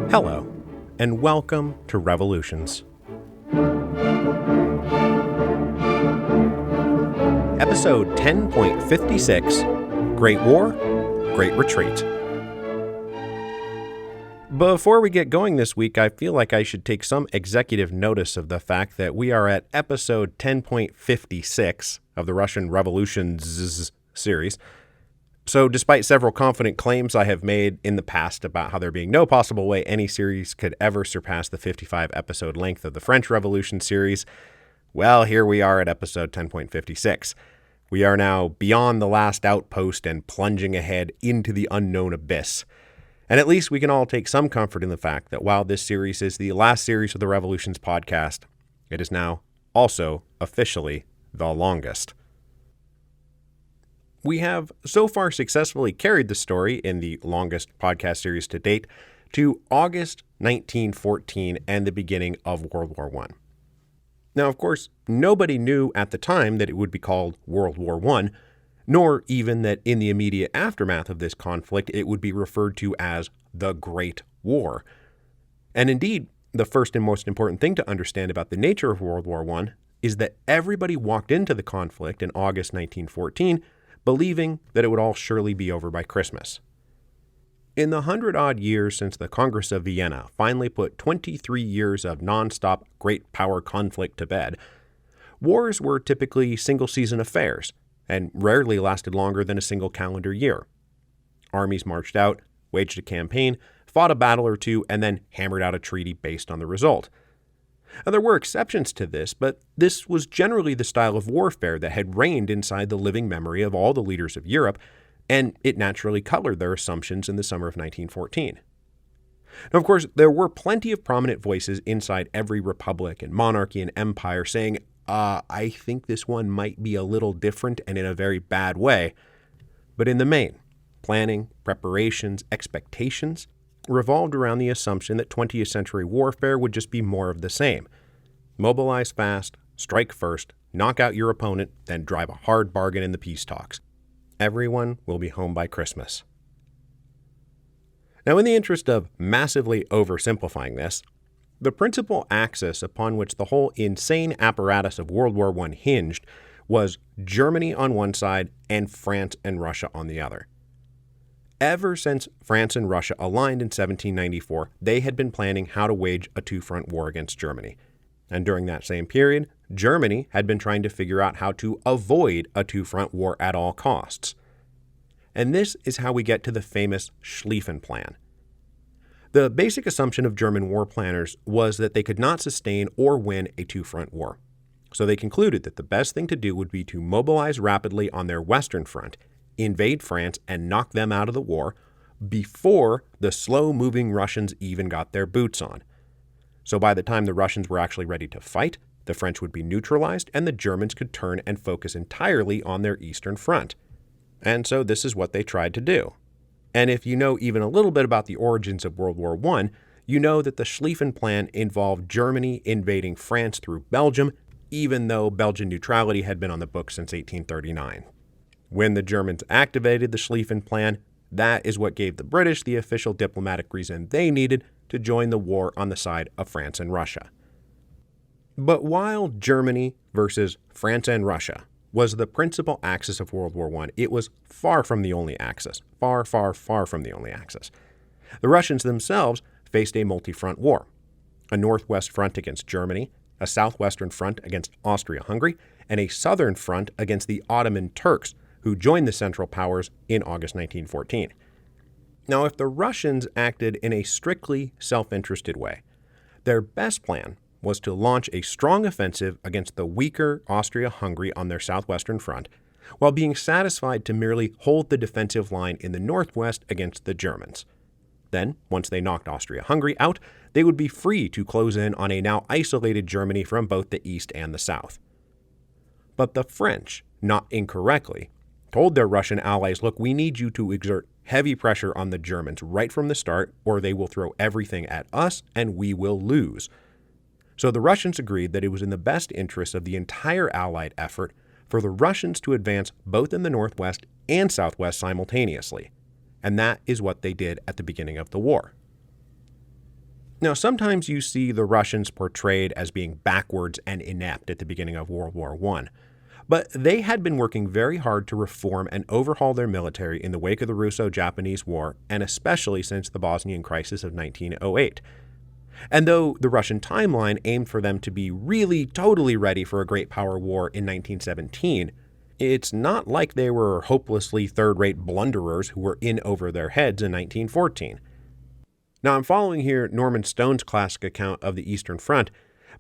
Hello, and welcome to Revolutions. Episode 10.56, Great War, Great Retreat. Before we get going this week, I feel like I should take some executive notice of the fact that we are at episode 10.56 of the Russian Revolutions series. So despite several confident claims I have made in the past about how there being no possible way any series could ever surpass the 55 episode length of the French Revolution series, well, here we are at episode 10.56. We are now beyond the last outpost and plunging ahead into the unknown abyss. And at least we can all take some comfort in the fact that while this series is the last series of the Revolutions podcast, it is now also officially the longest. We have so far successfully carried the story in the longest podcast series to date to August 1914 and the beginning of World War I. Now, of course, nobody knew at the time that it would be called World War I, nor even that in the immediate aftermath of this conflict it would be referred to as the Great War. And indeed, the first and most important thing to understand about the nature of World War I is that everybody walked into the conflict in August 1914 believing that it would all surely be over by Christmas. In the 100-odd years since the Congress of Vienna finally put 23 years of nonstop great power conflict to bed, wars were typically single-season affairs and rarely lasted longer than a single calendar year. Armies marched out, waged a campaign, fought a battle or two, and then hammered out a treaty based on the result. Now, there were exceptions to this, but this was generally the style of warfare that had reigned inside the living memory of all the leaders of Europe, and it naturally colored their assumptions in the summer of 1914. Now, of course, there were plenty of prominent voices inside every republic and monarchy and empire saying, I think this one might be a little different and in a very bad way. But in the main, planning, preparations, expectations revolved around the assumption that 20th century warfare would just be more of the same. Mobilize fast, strike first, knock out your opponent, then drive a hard bargain in the peace talks. Everyone will be home by Christmas. Now, in the interest of massively oversimplifying this, the principal axis upon which the whole insane apparatus of World War I hinged was Germany on one side and France and Russia on the other. Ever since France and Russia aligned in 1794, they had been planning how to wage a two-front war against Germany. And during that same period, Germany had been trying to figure out how to avoid a two-front war at all costs. And this is how we get to the famous Schlieffen Plan. The basic assumption of German war planners was that they could not sustain or win a two-front war. So they concluded that the best thing to do would be to mobilize rapidly on their western front, invade France, and knock them out of the war before the slow-moving Russians even got their boots on. So by the time the Russians were actually ready to fight, the French would be neutralized and the Germans could turn and focus entirely on their eastern front. And so this is what they tried to do. And if you know even a little bit about the origins of World War I, you know that the Schlieffen Plan involved Germany invading France through Belgium, even though Belgian neutrality had been on the books since 1839. When the Germans activated the Schlieffen Plan, that is what gave the British the official diplomatic reason they needed to join the war on the side of France and Russia. But while Germany versus France and Russia was the principal axis of World War I, it was far from the only axis. Far, far, far from the only axis. The Russians themselves faced a multi-front war. A northwest front against Germany, a southwestern front against Austria-Hungary, and a southern front against the Ottoman Turks, who joined the Central Powers in August 1914. Now, if the Russians acted in a strictly self-interested way, their best plan was to launch a strong offensive against the weaker Austria-Hungary on their southwestern front, while being satisfied to merely hold the defensive line in the northwest against the Germans. Then, once they knocked Austria-Hungary out, they would be free to close in on a now isolated Germany from both the east and the south. But the French, not incorrectly, told their Russian allies, look, we need you to exert heavy pressure on the Germans right from the start, or they will throw everything at us and we will lose. So the Russians agreed that it was in the best interest of the entire Allied effort for the Russians to advance both in the northwest and southwest simultaneously. And that is what they did at the beginning of the war. Now, sometimes you see the Russians portrayed as being backwards and inept at the beginning of World War I. But they had been working very hard to reform and overhaul their military in the wake of the Russo-Japanese War, and especially since the Bosnian crisis of 1908. And though the Russian timeline aimed for them to be really totally ready for a great power war in 1917, it's not like they were hopelessly third-rate blunderers who were in over their heads in 1914. Now, I'm following here Norman Stone's classic account of the Eastern Front,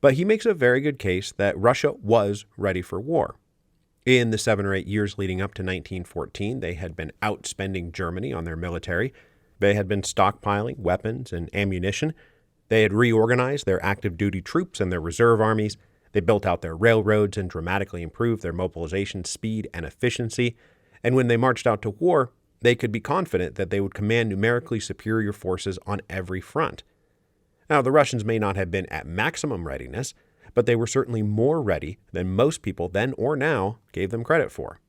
but he makes a very good case that Russia was ready for war. In the 7 or 8 years leading up to 1914, they had been outspending Germany on their military. They had been stockpiling weapons and ammunition. They had reorganized their active duty troops and their reserve armies. They built out their railroads and dramatically improved their mobilization speed and efficiency. And when they marched out to war, they could be confident that they would command numerically superior forces on every front. Now, the Russians may not have been at maximum readiness, but they were certainly more ready than most people then or now gave them credit for.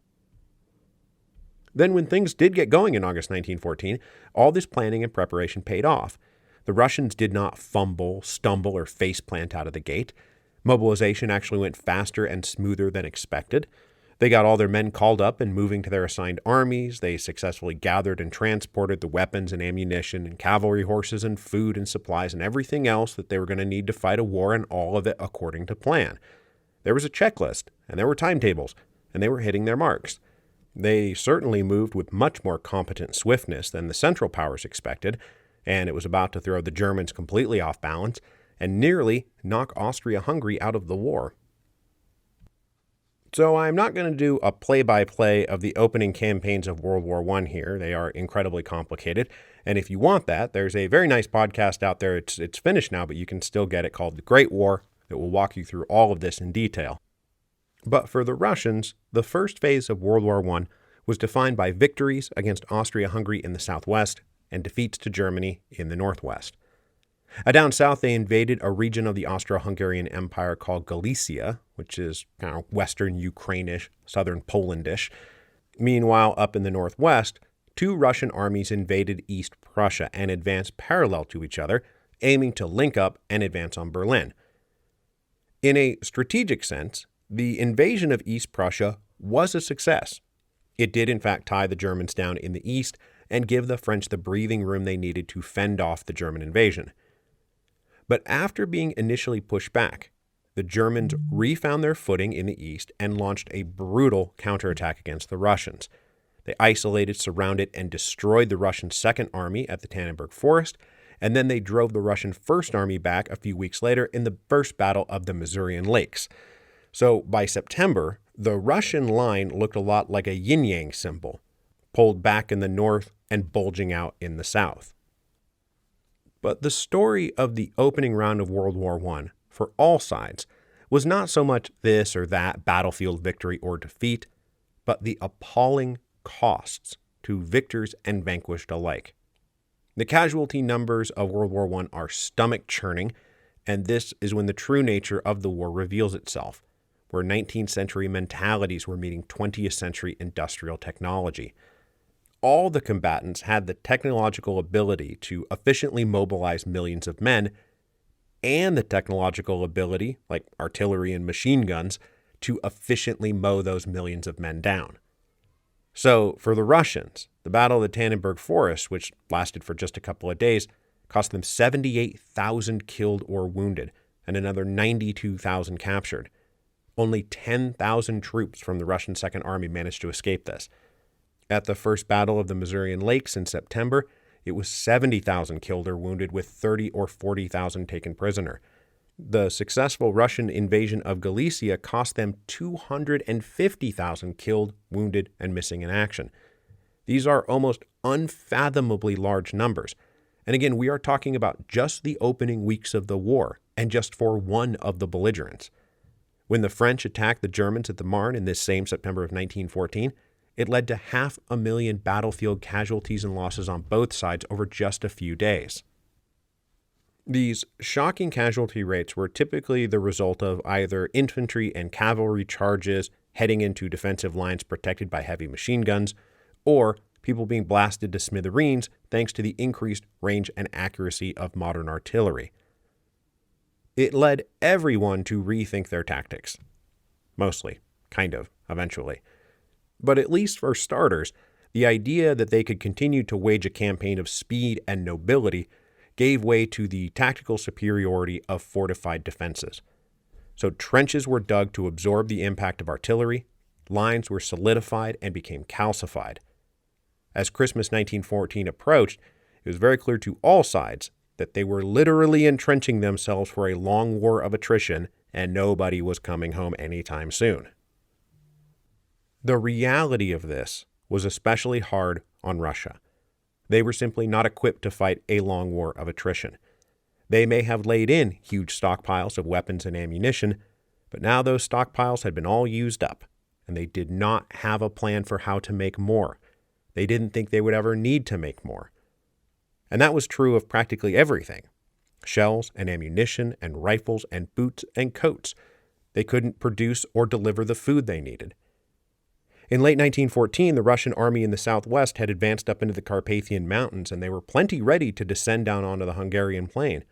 Then when things did get going in August 1914, all this planning and preparation paid off. The Russians did not fumble, stumble, or faceplant out of the gate. Mobilization actually went faster and smoother than expected. They got all their men called up and moving to their assigned armies. They successfully gathered and transported the weapons and ammunition and cavalry horses and food and supplies and everything else that they were going to need to fight a war, and all of it according to plan. There was a checklist, and there were timetables, and they were hitting their marks. They certainly moved with much more competent swiftness than the Central Powers expected, and it was about to throw the Germans completely off balance and nearly knock Austria-Hungary out of the war. So I'm not going to do a play-by-play of the opening campaigns of World War I here. They are incredibly complicated. And if you want that, there's a very nice podcast out there. It's finished now, but you can still get it, called The Great War. It will walk you through all of this in detail. But for the Russians, the first phase of World War I was defined by victories against Austria-Hungary in the southwest and defeats to Germany in the northwest. Down south, they invaded a region of the Austro-Hungarian Empire called Galicia, which is kind of western Ukrainish, southern Polandish. Meanwhile, up in the northwest, 2 Russian armies invaded East Prussia and advanced parallel to each other, aiming to link up and advance on Berlin. In a strategic sense, the invasion of East Prussia was a success. It did, in fact, tie the Germans down in the east and give the French the breathing room they needed to fend off the German invasion. But after being initially pushed back, the Germans refound their footing in the east and launched a brutal counterattack against the Russians. They isolated, surrounded, and destroyed the Russian Second Army at the Tannenberg Forest, and then they drove the Russian First Army back a few weeks later in the First Battle of the Masurian Lakes. So by September, the Russian line looked a lot like a yin-yang symbol, pulled back in the north and bulging out in the south. But the story of the opening round of World War I, for all sides, was not so much this or that battlefield victory or defeat, but the appalling costs to victors and vanquished alike. The casualty numbers of World War I are stomach-churning, and this is when the true nature of the war reveals itself, where 19th century mentalities were meeting 20th century industrial technology. All the combatants had the technological ability to efficiently mobilize millions of men, and the technological ability, like artillery and machine guns, to efficiently mow those millions of men down. So, for the Russians, the Battle of the Tannenberg Forest, which lasted for just a couple of days, cost them 78,000 killed or wounded, and another 92,000 captured. Only 10,000 troops from the Russian Second Army managed to escape this. At the First Battle of the Masurian Lakes in September, it was 70,000 killed or wounded, with 30 or 40,000 taken prisoner. The successful Russian invasion of Galicia cost them 250,000 killed, wounded, and missing in action. These are almost unfathomably large numbers. And again, we are talking about just the opening weeks of the war, and just for one of the belligerents. When the French attacked the Germans at the Marne in this same September of 1914, it led to 500,000 battlefield casualties and losses on both sides over just a few days. These shocking casualty rates were typically the result of either infantry and cavalry charges heading into defensive lines protected by heavy machine guns, or people being blasted to smithereens thanks to the increased range and accuracy of modern artillery. It led everyone to rethink their tactics. Mostly, eventually. But at least for starters, the idea that they could continue to wage a campaign of speed and nobility gave way to the tactical superiority of fortified defenses. So trenches were dug to absorb the impact of artillery, lines were solidified and became calcified. As Christmas 1914 approached, it was very clear to all sides that they were literally entrenching themselves for a long war of attrition, and nobody was coming home anytime soon. The reality of this was especially hard on Russia. They were simply not equipped to fight a long war of attrition. They may have laid in huge stockpiles of weapons and ammunition, but now those stockpiles had been all used up, and they did not have a plan for how to make more. They didn't think they would ever need to make more. And that was true of practically everything. Shells and ammunition and rifles and boots and coats. They couldn't produce or deliver the food they needed. In late 1914, the Russian army in the southwest had advanced up into the Carpathian Mountains, and they were plenty ready to descend down onto the Hungarian plain.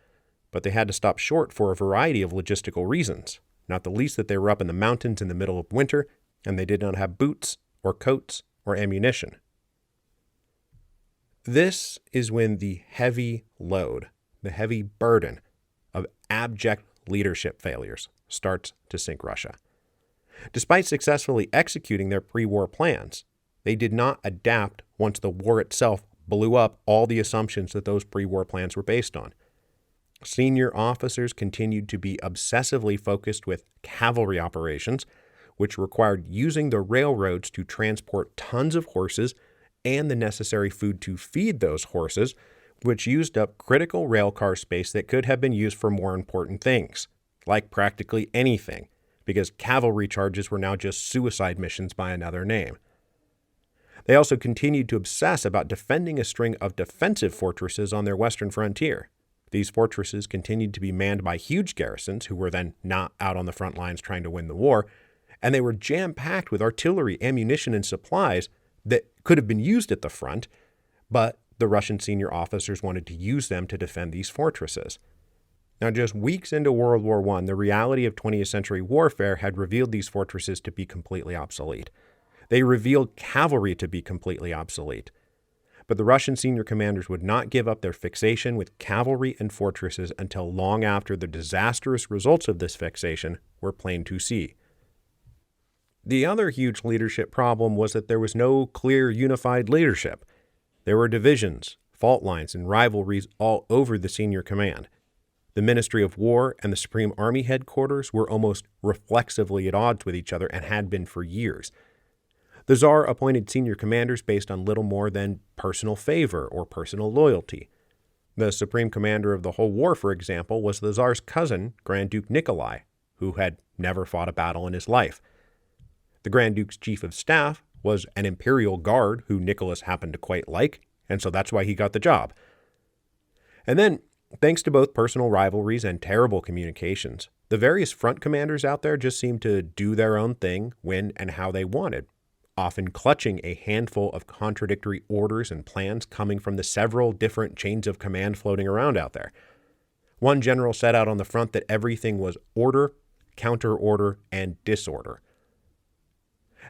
But they had to stop short for a variety of logistical reasons, not the least that they were up in the mountains in the middle of winter, and they did not have boots or coats or ammunition. This is when the heavy load, the heavy burden of abject leadership failures starts to sink Russia. Despite successfully executing their pre-war plans, they did not adapt once the war itself blew up all the assumptions that those pre-war plans were based on. Senior officers continued to be obsessively focused with cavalry operations, which required using the railroads to transport tons of horses and the necessary food to feed those horses, which used up critical railcar space that could have been used for more important things, like practically anything, because cavalry charges were now just suicide missions by another name. They also continued to obsess about defending a string of defensive fortresses on their western frontier. These fortresses continued to be manned by huge garrisons who were then not out on the front lines trying to win the war, and they were jam-packed with artillery, ammunition, and supplies that could have been used at the front, but the Russian senior officers wanted to use them to defend these fortresses. Now, just weeks into World War I, the reality of 20th century warfare had revealed these fortresses to be completely obsolete. They revealed cavalry to be completely obsolete. But the Russian senior commanders would not give up their fixation with cavalry and fortresses until long after the disastrous results of this fixation were plain to see. The other huge leadership problem was that there was no clear unified leadership. There were divisions, fault lines, and rivalries all over the senior command. The Ministry of War and the Supreme Army Headquarters were almost reflexively at odds with each other and had been for years. The Tsar appointed senior commanders based on little more than personal favor or personal loyalty. The supreme commander of the whole war, for example, was the Tsar's cousin, Grand Duke Nikolai, who had never fought a battle in his life. The Grand Duke's chief of staff was an imperial guard who Nicholas happened to quite like, and so that's why he got the job. And then, thanks to both personal rivalries and terrible communications, the various front commanders out there just seemed to do their own thing when and how they wanted, often clutching a handful of contradictory orders and plans coming from the several different chains of command floating around out there. One general set out on the front that everything was order, counter-order, and disorder.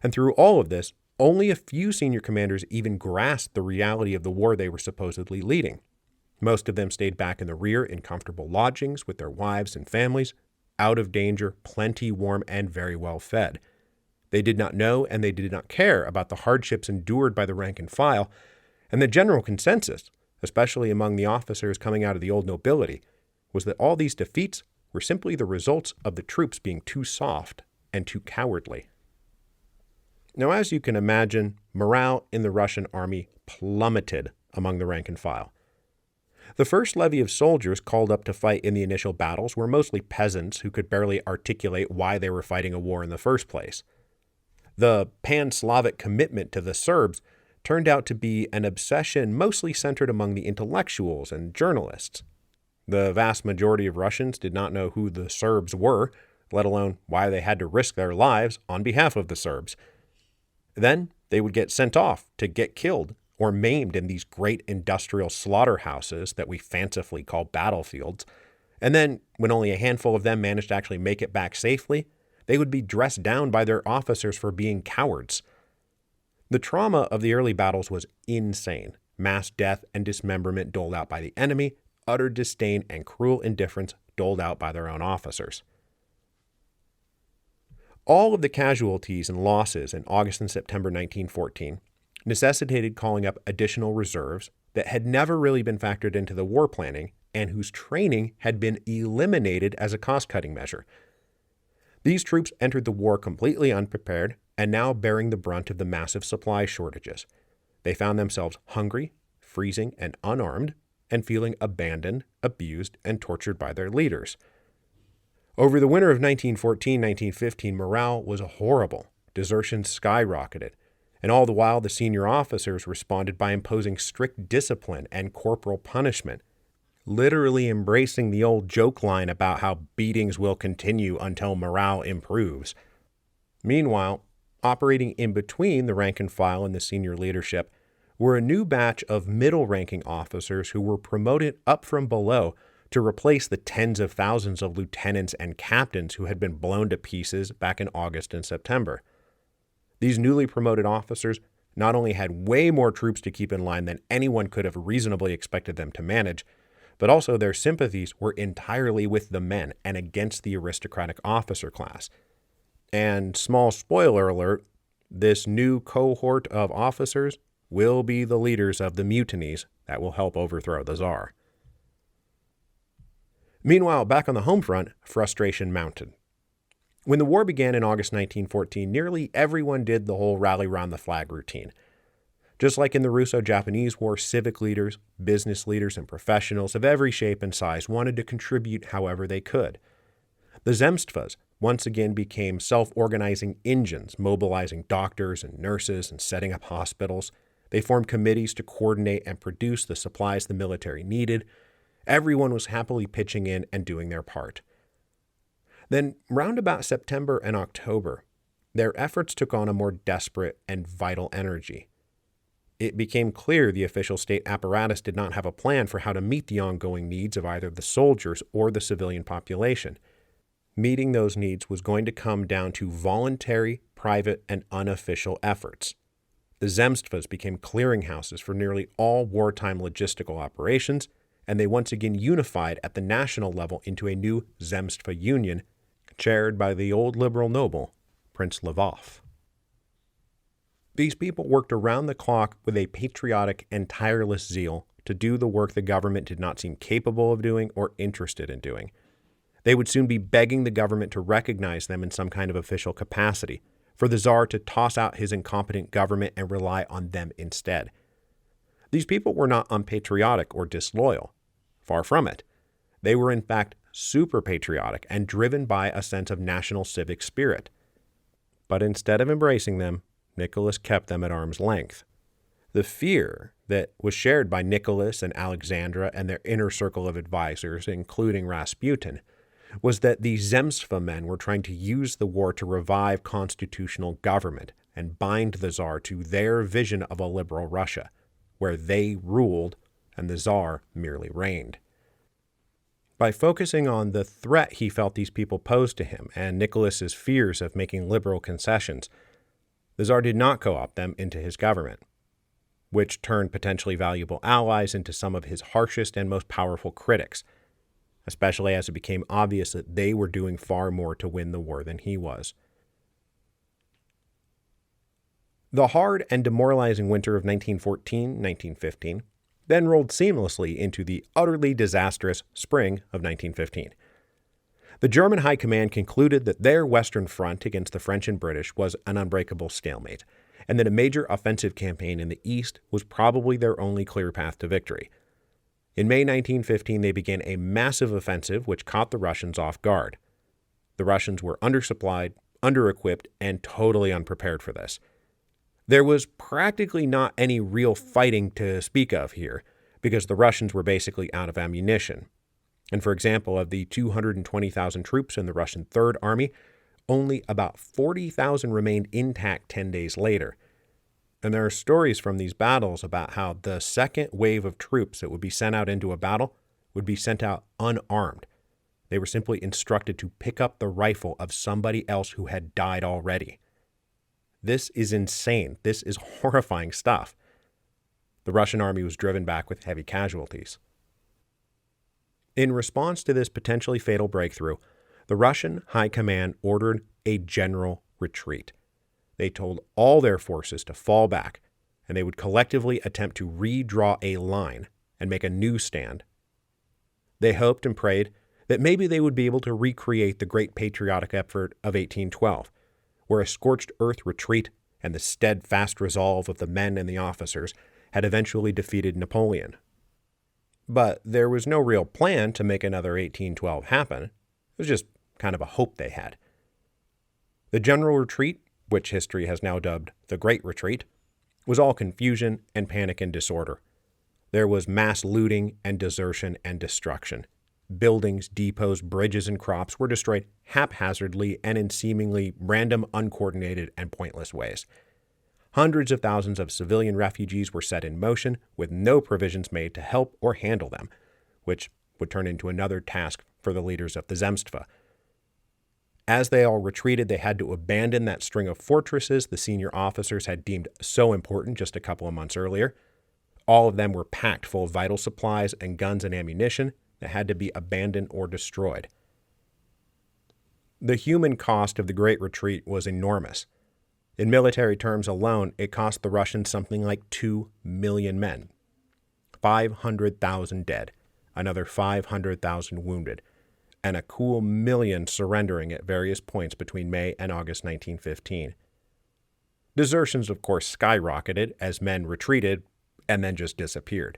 And through all of this, only a few senior commanders even grasped the reality of the war they were supposedly leading. Most of them stayed back in the rear in comfortable lodgings with their wives and families, out of danger, plenty warm, and very well fed. They did not know and they did not care about the hardships endured by the rank and file, and the general consensus, especially among the officers coming out of the old nobility, was that all these defeats were simply the results of the troops being too soft and too cowardly. Now, as you can imagine, morale in the Russian army plummeted among the rank and file. The first levy of soldiers called up to fight in the initial battles were mostly peasants who could barely articulate why they were fighting a war in the first place. The pan-Slavic commitment to the Serbs turned out to be an obsession mostly centered among the intellectuals and journalists. The vast majority of Russians did not know who the Serbs were, let alone why they had to risk their lives on behalf of the Serbs. Then they would get sent off to get killed or maimed in these great industrial slaughterhouses that we fancifully call battlefields. And then, when only a handful of them managed to actually make it back safely, they would be dressed down by their officers for being cowards. The trauma of the early battles was insane. Mass death and dismemberment doled out by the enemy, utter disdain and cruel indifference doled out by their own officers. All of the casualties and losses in August and September 1914 necessitated calling up additional reserves that had never really been factored into the war planning and whose training had been eliminated as a cost-cutting measure. These troops entered the war completely unprepared and now bearing the brunt of the massive supply shortages. They found themselves hungry, freezing, and unarmed, and feeling abandoned, abused, and tortured by their leaders. Over the winter of 1914-1915, morale was horrible. Desertion skyrocketed. And all the while, the senior officers responded by imposing strict discipline and corporal punishment, literally embracing the old joke line about how beatings will continue until morale improves. Meanwhile, operating in between the rank and file and the senior leadership were a new batch of middle-ranking officers who were promoted up from below to replace the tens of thousands of lieutenants and captains who had been blown to pieces back in August and September. These newly promoted officers not only had way more troops to keep in line than anyone could have reasonably expected them to manage, but also their sympathies were entirely with the men and against the aristocratic officer class. And small spoiler alert, this new cohort of officers will be the leaders of the mutinies that will help overthrow the Tsar. Meanwhile, back on the home front, frustration mounted. When the war began in August 1914, nearly everyone did the whole rally round the flag routine. Just like in the Russo-Japanese War, civic leaders, business leaders, and professionals of every shape and size wanted to contribute however they could. The Zemstvas once again became self-organizing engines, mobilizing doctors and nurses and setting up hospitals. They formed committees to coordinate and produce the supplies the military needed. Everyone was happily pitching in and doing their part. Then, round about September and October, their efforts took on a more desperate and vital energy. It became clear the official state apparatus did not have a plan for how to meet the ongoing needs of either the soldiers or the civilian population. Meeting those needs was going to come down to voluntary, private, and unofficial efforts. The Zemstvas became clearinghouses for nearly all wartime logistical operations, and they once again unified at the national level into a new Zemstva Union, chaired by the old liberal noble, Prince Lvov. These people worked around the clock with a patriotic and tireless zeal to do the work the government did not seem capable of doing or interested in doing. They would soon be begging the government to recognize them in some kind of official capacity, for the Tsar to toss out his incompetent government and rely on them instead. These people were not unpatriotic or disloyal. Far from it. They were in fact super patriotic and driven by a sense of national civic spirit. But instead of embracing them, Nicholas kept them at arm's length. The fear that was shared by Nicholas and Alexandra and their inner circle of advisors, including Rasputin, was that the Zemstva men were trying to use the war to revive constitutional government and bind the Tsar to their vision of a liberal Russia, where they ruled and the Tsar merely reigned. By focusing on the threat he felt these people posed to him and Nicholas's fears of making liberal concessions, the Tsar did not co-opt them into his government, which turned potentially valuable allies into some of his harshest and most powerful critics, especially as it became obvious that they were doing far more to win the war than he was. The hard and demoralizing winter of 1914-1915 then rolled seamlessly into the utterly disastrous spring of 1915. The German High Command concluded that their Western Front against the French and British was an unbreakable stalemate, and that a major offensive campaign in the East was probably their only clear path to victory. In May 1915, they began a massive offensive which caught the Russians off guard. The Russians were undersupplied, under-equipped, and totally unprepared for this. There was practically not any real fighting to speak of here, because the Russians were basically out of ammunition. And for example, of the 220,000 troops in the Russian Third Army, only about 40,000 remained intact 10 days later. And there are stories from these battles about how the second wave of troops that would be sent out into a battle would be sent out unarmed. They were simply instructed to pick up the rifle of somebody else who had died already. This is insane. This is horrifying stuff. The Russian army was driven back with heavy casualties. In response to this potentially fatal breakthrough, the Russian High Command ordered a general retreat. They told all their forces to fall back, and they would collectively attempt to redraw a line and make a new stand. They hoped and prayed that maybe they would be able to recreate the great patriotic effort of 1812, where a scorched earth retreat and the steadfast resolve of the men and the officers had eventually defeated Napoleon. But there was no real plan to make another 1812 happen. It was just kind of a hope they had. The general retreat, which history has now dubbed the Great Retreat, was all confusion and panic and disorder. There was mass looting and desertion and destruction. Buildings, depots, bridges, and crops were destroyed haphazardly and in seemingly random, uncoordinated, and pointless ways. Hundreds of thousands of civilian refugees were set in motion with no provisions made to help or handle them, which would turn into another task for the leaders of the Zemstva. As they all retreated, they had to abandon that string of fortresses the senior officers had deemed so important just a couple of months earlier. All of them were packed full of vital supplies and guns and ammunition that had to be abandoned or destroyed. The human cost of the Great Retreat was enormous. In military terms alone, it cost the Russians something like 2 million men, 500,000 dead, another 500,000 wounded, and a cool million surrendering at various points between May and August 1915. Desertions, of course, skyrocketed as men retreated and then just disappeared.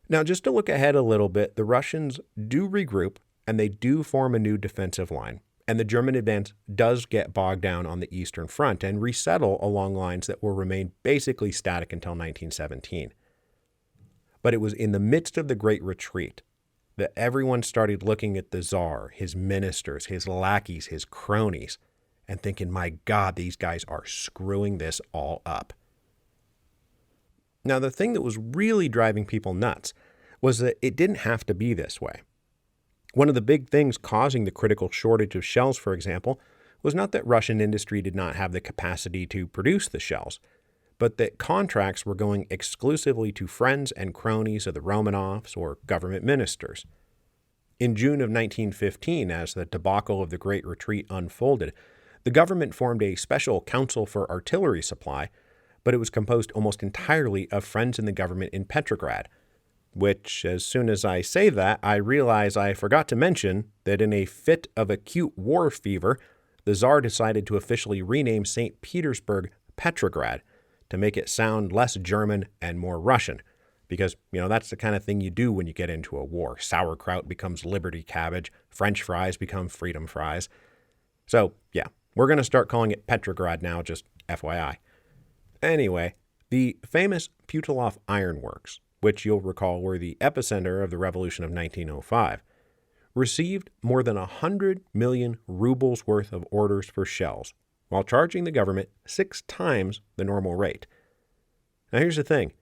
Now, just to look ahead a little bit, the Russians do regroup and they do form a new defensive line, and the German advance does get bogged down on the Eastern Front and resettle along lines that will remain basically static until 1917. But it was in the midst of the Great Retreat that everyone started looking at the Tsar, his ministers, his lackeys, his cronies, and thinking, my God, these guys are screwing this all up. Now, the thing that was really driving people nuts was that it didn't have to be this way. One of the big things causing the critical shortage of shells, for example, was not that Russian industry did not have the capacity to produce the shells, but that contracts were going exclusively to friends and cronies of the Romanovs or government ministers. In June of 1915, as the debacle of the Great Retreat unfolded, the government formed a special council for artillery supply, but it was composed almost entirely of friends in the government in Petrograd, which, as soon as I say that, I realize I forgot to mention that in a fit of acute war fever, the Tsar decided to officially rename St. Petersburg Petrograd to make it sound less German and more Russian, because, that's the kind of thing you do when you get into a war. Sauerkraut becomes Liberty cabbage, French fries become freedom fries. So, yeah, we're going to start calling it Petrograd now, just FYI. Anyway, the famous Putilov Ironworks, which you'll recall were the epicenter of the Revolution of 1905, received more than 100 million rubles worth of orders for shells, while charging the government 6 times the normal rate. Now here's the thing.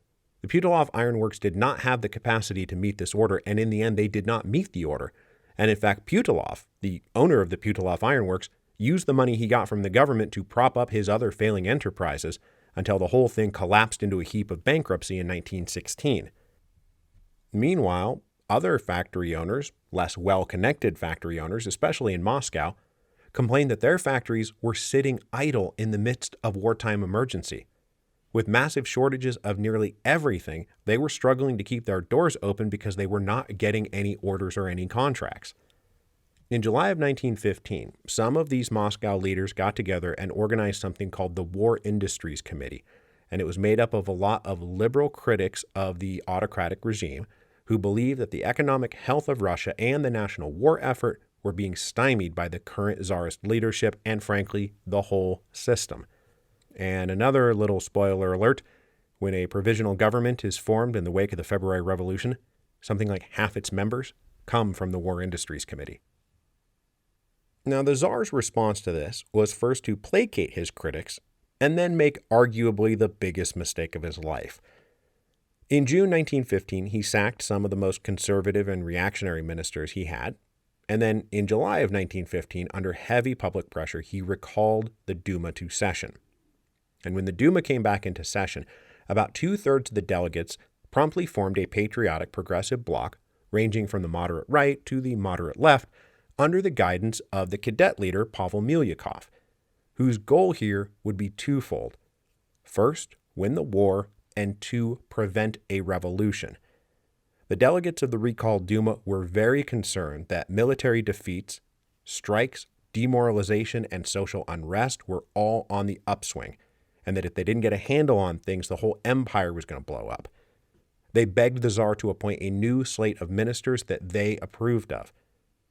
The Putilov Ironworks did not have the capacity to meet this order, and in the end they did not meet the order. And in fact, Putilov, the owner of the Putilov Ironworks, used the money he got from the government to prop up his other failing enterprises until the whole thing collapsed into a heap of bankruptcy in 1916. Meanwhile, other factory owners, less well-connected factory owners, especially in Moscow, complained that their factories were sitting idle in the midst of wartime emergency. With massive shortages of nearly everything, they were struggling to keep their doors open because they were not getting any orders or any contracts. In July of 1915, some of these Moscow leaders got together and organized something called the War Industries Committee, and it was made up of a lot of liberal critics of the autocratic regime who believed that the economic health of Russia and the national war effort were being stymied by the current czarist leadership and, frankly, the whole system. And another little spoiler alert, when a provisional government is formed in the wake of the February Revolution, something like half its members come from the War Industries Committee. Now, the Tsar's response to this was first to placate his critics and then make arguably the biggest mistake of his life. In June 1915, he sacked some of the most conservative and reactionary ministers he had, and then in July of 1915, under heavy public pressure, he recalled the Duma to session. And when the Duma came back into session, about 2/3 of the delegates promptly formed a patriotic progressive bloc ranging from the moderate right to the moderate left under the guidance of the cadet leader Pavel Milyukov, whose goal here would be twofold. First, win the war, and two, prevent a revolution. The delegates of the recalled Duma were very concerned that military defeats, strikes, demoralization, and social unrest were all on the upswing, and that if they didn't get a handle on things, the whole empire was going to blow up. They begged the Tsar to appoint a new slate of ministers that they approved of,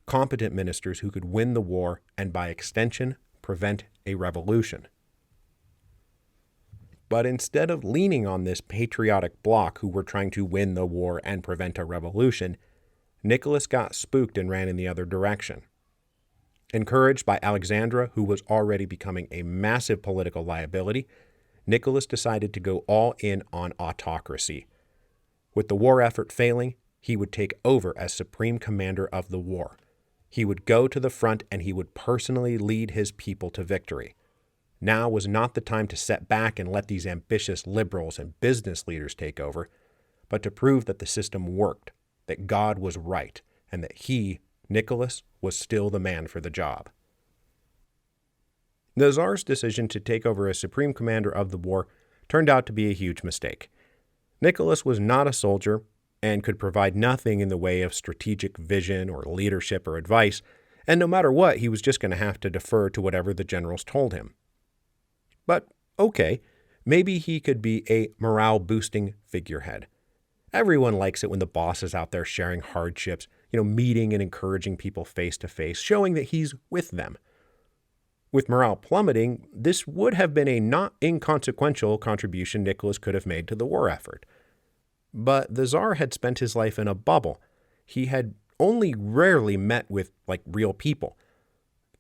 competent ministers who could win the war and, by extension, prevent a revolution. But instead of leaning on this patriotic bloc who were trying to win the war and prevent a revolution, Nicholas got spooked and ran in the other direction. Encouraged by Alexandra, who was already becoming a massive political liability, Nicholas decided to go all in on autocracy. With the war effort failing, he would take over as supreme commander of the war. He would go to the front and he would personally lead his people to victory. Now was not the time to set back and let these ambitious liberals and business leaders take over, but to prove that the system worked, that God was right, and that he, Nicholas, was still the man for the job. The Tsar's decision to take over as supreme commander of the war turned out to be a huge mistake. Nicholas was not a soldier and could provide nothing in the way of strategic vision or leadership or advice, and no matter what, he was just going to have to defer to whatever the generals told him. But, okay, maybe he could be a morale-boosting figurehead. Everyone likes it when the boss is out there sharing hardships, meeting and encouraging people face-to-face, showing that he's with them. With morale plummeting, this would have been a not inconsequential contribution Nicholas could have made to the war effort. But the Tsar had spent his life in a bubble. He had only rarely met with, real people.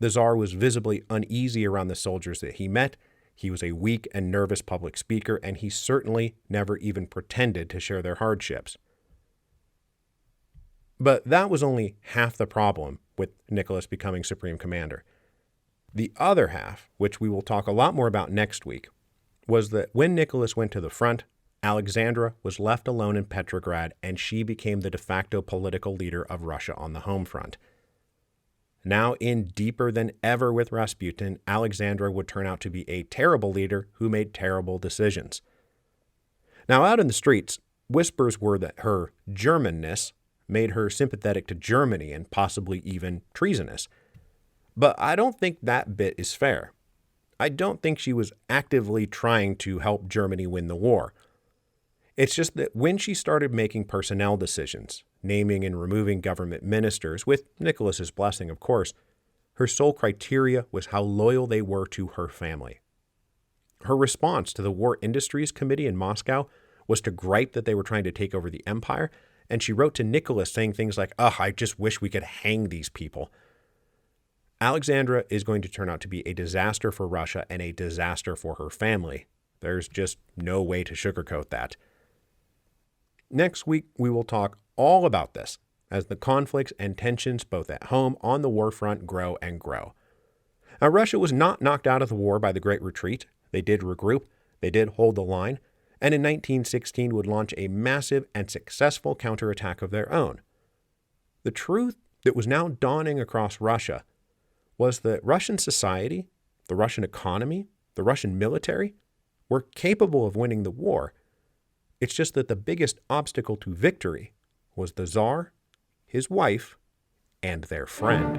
The Tsar was visibly uneasy around the soldiers that he met. He was a weak and nervous public speaker, and he certainly never even pretended to share their hardships. But that was only half the problem with Nicholas becoming supreme commander. The other half, which we will talk a lot more about next week, was that when Nicholas went to the front, Alexandra was left alone in Petrograd, and she became the de facto political leader of Russia on the home front. Now in deeper than ever with Rasputin, Alexandra would turn out to be a terrible leader who made terrible decisions. Now out in the streets, whispers were that her Germanness made her sympathetic to Germany and possibly even treasonous. But I don't think that bit is fair. I don't think she was actively trying to help Germany win the war. It's just that when she started making personnel decisions, naming and removing government ministers, with Nicholas's blessing, of course, her sole criteria was how loyal they were to her family. Her response to the War Industries Committee in Moscow was to gripe that they were trying to take over the empire, and she wrote to Nicholas saying things like, I just wish we could hang these people. Alexandra is going to turn out to be a disaster for Russia and a disaster for her family. There's just no way to sugarcoat that. Next week, we will talk all about this as the conflicts and tensions both at home on the war front grow and grow. Now, Russia was not knocked out of the war by the Great Retreat. They did regroup, they did hold the line, and in 1916 would launch a massive and successful counterattack of their own. The truth that was now dawning across Russia was that Russian society, the Russian economy, the Russian military were capable of winning the war. It's just that the biggest obstacle to victory was the Tsar, his wife, and their friend.